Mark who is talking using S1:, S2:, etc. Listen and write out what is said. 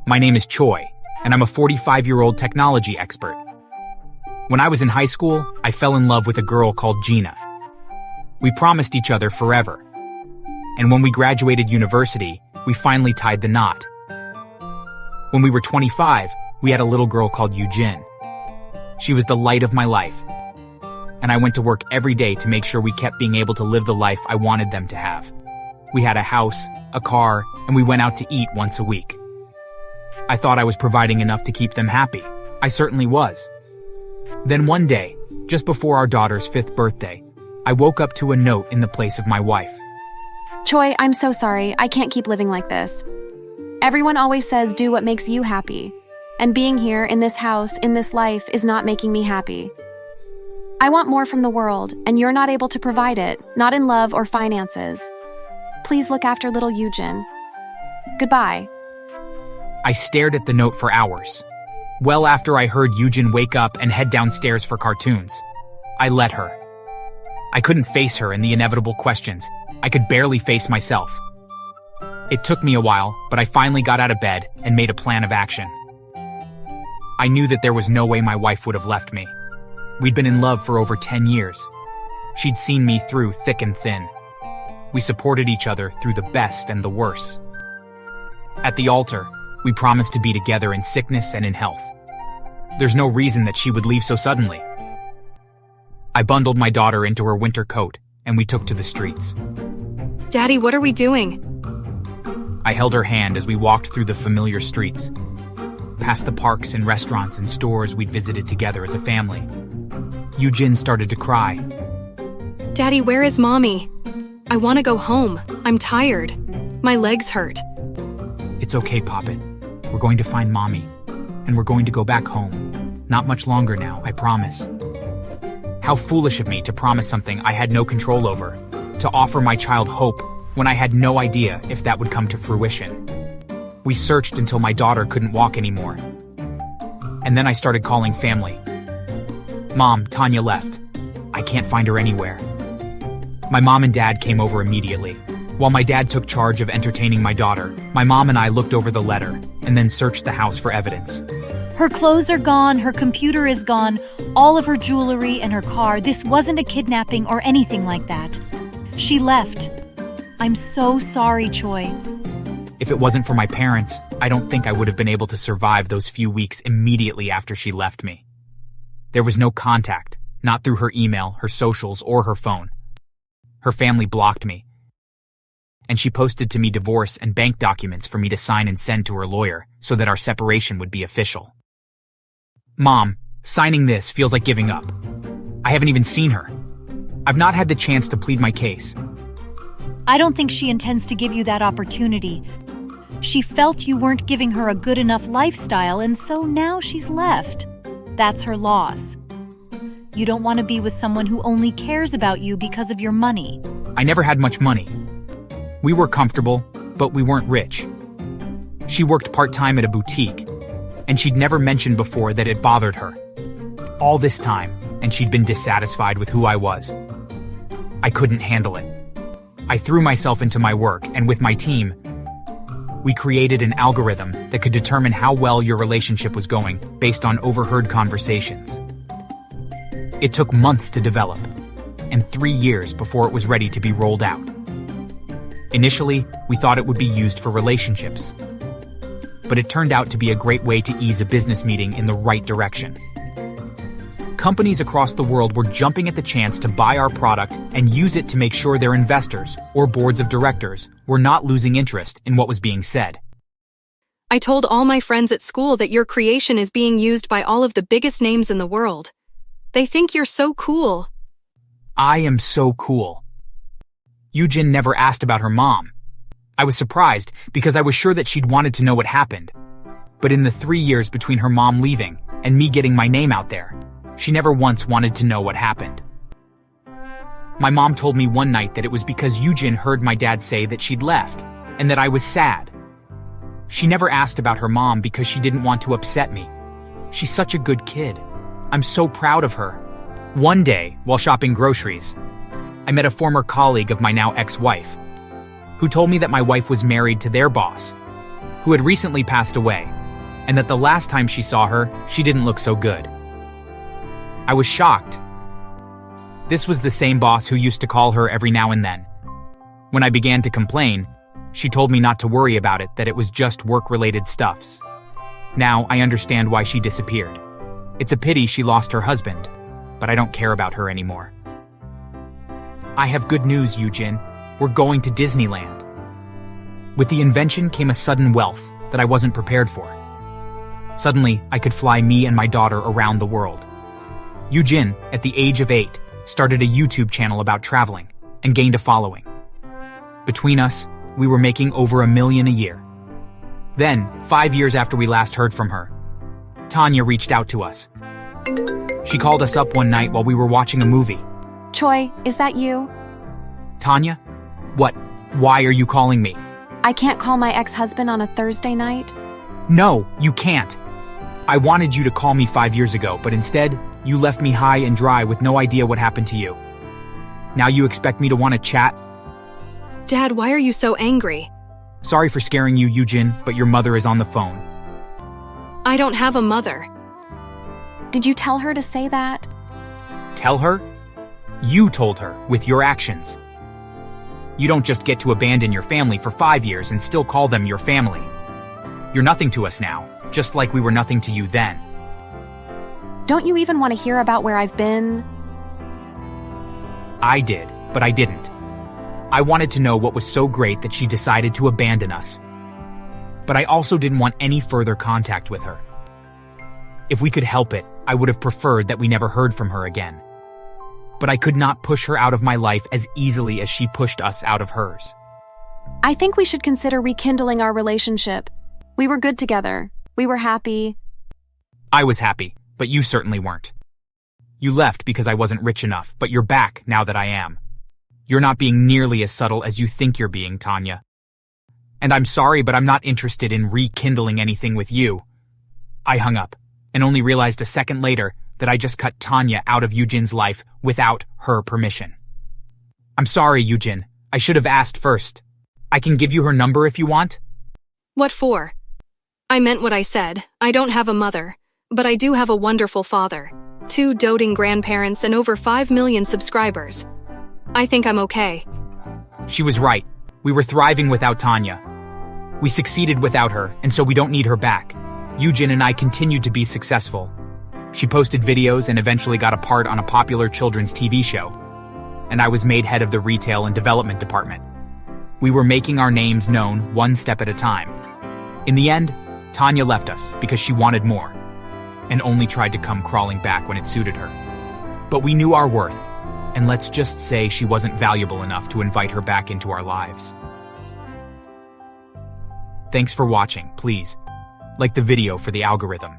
S1: My name is Choi, and I'm a 45-year-old technology expert. When I was in high school, I fell in love with a girl called Gina. We promised each other forever. And when we graduated university, we finally tied the knot. When we were 25, we had a little girl called Eugene. She was the light of my life. And I went to work every day to make sure we kept being able to live the life I wanted them to have. We had a house, a car, and we went out to eat once a week. I thought I was providing enough to keep them happy. I certainly was. Then one day, just before our daughter's 5th birthday, I woke up to a note in the place of my wife.
S2: Choi, I'm so sorry. I can't keep living like this. Everyone always says do what makes you happy. And being here in this house, in this life, is not making me happy. I want more from the world, and you're not able to provide it, not in love or finances. Please look after little Eugene. Goodbye.
S1: I stared at the note for hours. Well after I heard Eugene wake up and head downstairs for cartoons. I let her. I couldn't face her and the inevitable questions. I could barely face myself. It took me a while, but I finally got out of bed and made a plan of action. I knew that there was no way my wife would have left me. We'd been in love for over 10 years. She'd seen me through thick and thin. We supported each other through the best and the worst. At the altar, we promised to be together in sickness and in health. There's no reason that she would leave so suddenly. I bundled my daughter into her winter coat, and we took to the streets.
S3: Daddy, what are we doing?
S1: I held her hand as we walked through the familiar streets, past the parks and restaurants and stores we'd visited together as a family. Eugene started to cry.
S3: Daddy, where is Mommy? I want to go home. I'm tired. My legs hurt.
S1: It's okay, Poppet. We're going to find Mommy, and we're going to go back home. Not much longer now, I promise. How foolish of me to promise something I had no control over, to offer my child hope when I had no idea if that would come to fruition. We searched until my daughter couldn't walk anymore. And then I started calling family. Mom, Tanya left. I can't find her anywhere. My mom and dad came over immediately. While my dad took charge of entertaining my daughter, my mom and I looked over the letter and then searched the house for evidence.
S4: Her clothes are gone, her computer is gone, all of her jewelry and her car. This wasn't a kidnapping or anything like that. She left. I'm so sorry, Choi.
S1: If it wasn't for my parents, I don't think I would have been able to survive those few weeks immediately after she left me. There was no contact, not through her email, her socials, or her phone. Her family blocked me. And she posted to me divorce and bank documents for me to sign and send to her lawyer so that our separation would be official. Mom, signing this feels like giving up. I haven't even seen her. I've not had the chance to plead my case.
S4: I don't think she intends to give you that opportunity. She felt you weren't giving her a good enough lifestyle, and so now she's left. That's her loss. You don't want to be with someone who only cares about you because of your money.
S1: I never had much money. We were comfortable, but we weren't rich. She worked part-time at a boutique, and she'd never mentioned before that it bothered her. All this time, and she'd been dissatisfied with who I was. I couldn't handle it. I threw myself into my work, and with my team, we created an algorithm that could determine how well your relationship was going based on overheard conversations. It took months to develop, and 3 years before it was ready to be rolled out. Initially, we thought it would be used for relationships, but it turned out to be a great way to ease a business meeting in the right direction. Companies across the world were jumping at the chance to buy our product and use it to make sure their investors or boards of directors were not losing interest in what was being said.
S3: I told all my friends at school that your creation is being used by all of the biggest names in the world. They think you're so cool.
S1: I am so cool. Eugene never asked about her mom. I was surprised because I was sure that she'd wanted to know what happened. But in the 3 years between her mom leaving and me getting my name out there, she never once wanted to know what happened. My mom told me one night that it was because Eugene heard my dad say that she'd left and that I was sad. She never asked about her mom because she didn't want to upset me. She's such a good kid. I'm so proud of her. One day, while shopping groceries, I met a former colleague of my now ex-wife, who told me that my wife was married to their boss, who had recently passed away, and that the last time she saw her, she didn't look so good. I was shocked. This was the same boss who used to call her every now and then. When I began to complain, she told me not to worry about it, that it was just work-related stuffs. Now I understand why she disappeared. It's a pity she lost her husband, but I don't care about her anymore. I have good news, Eugene. We're going to Disneyland. With the invention came a sudden wealth that I wasn't prepared for. Suddenly, I could fly me and my daughter around the world. Eugene, at the age of 8, started a YouTube channel about traveling and gained a following. Between us, we were making over $1 million a year. Then, 5 years after we last heard from her, Tanya reached out to us. She called us up one night while we were watching a movie.
S2: Choi, is that you?
S1: Tanya? What? Why are you calling me?
S2: I can't call my ex-husband on a Thursday night.
S1: No, you can't. I wanted you to call me 5 years ago, but instead, you left me high and dry with no idea what happened to you. Now you expect me to want to chat?
S3: Dad, why are you so angry?
S1: Sorry for scaring you, Eugene, but your mother is on the phone.
S3: I don't have a mother.
S2: Did you tell her to say that?
S1: Tell her? You told her, with your actions. You don't just get to abandon your family for 5 years and still call them your family. You're nothing to us now, just like we were nothing to you then.
S2: Don't you even want to hear about where I've been?
S1: I did, but I didn't. I wanted to know what was so great that she decided to abandon us. But I also didn't want any further contact with her. If we could help it, I would have preferred that we never heard from her again. But I could not push her out of my life as easily as she pushed us out of hers.
S2: I think we should consider rekindling our relationship. We were good together. We were happy.
S1: I was happy, but you certainly weren't. You left because I wasn't rich enough, but you're back now that I am. You're not being nearly as subtle as you think you're being, Tanya. And I'm sorry, but I'm not interested in rekindling anything with you. I hung up, and only realized a second later that I just cut Tanya out of Eugene's life without her permission. I'm sorry, Eugene. I should have asked first. I can give you her number if you want.
S3: What for? I meant what I said. I don't have a mother, but I do have a wonderful father, 2 doting grandparents, and over 5 million subscribers. I think I'm okay.
S1: She was right. We were thriving without Tanya. We succeeded without her, and so we don't need her back. Eugene and I continued to be successful. She posted videos and eventually got a part on a popular children's TV show. And I was made head of the retail and development department. We were making our names known one step at a time. In the end, Tanya left us because she wanted more, and only tried to come crawling back when it suited her. But we knew our worth, and let's just say she wasn't valuable enough to invite her back into our lives. Thanks for watching. Please, like the video for the algorithm.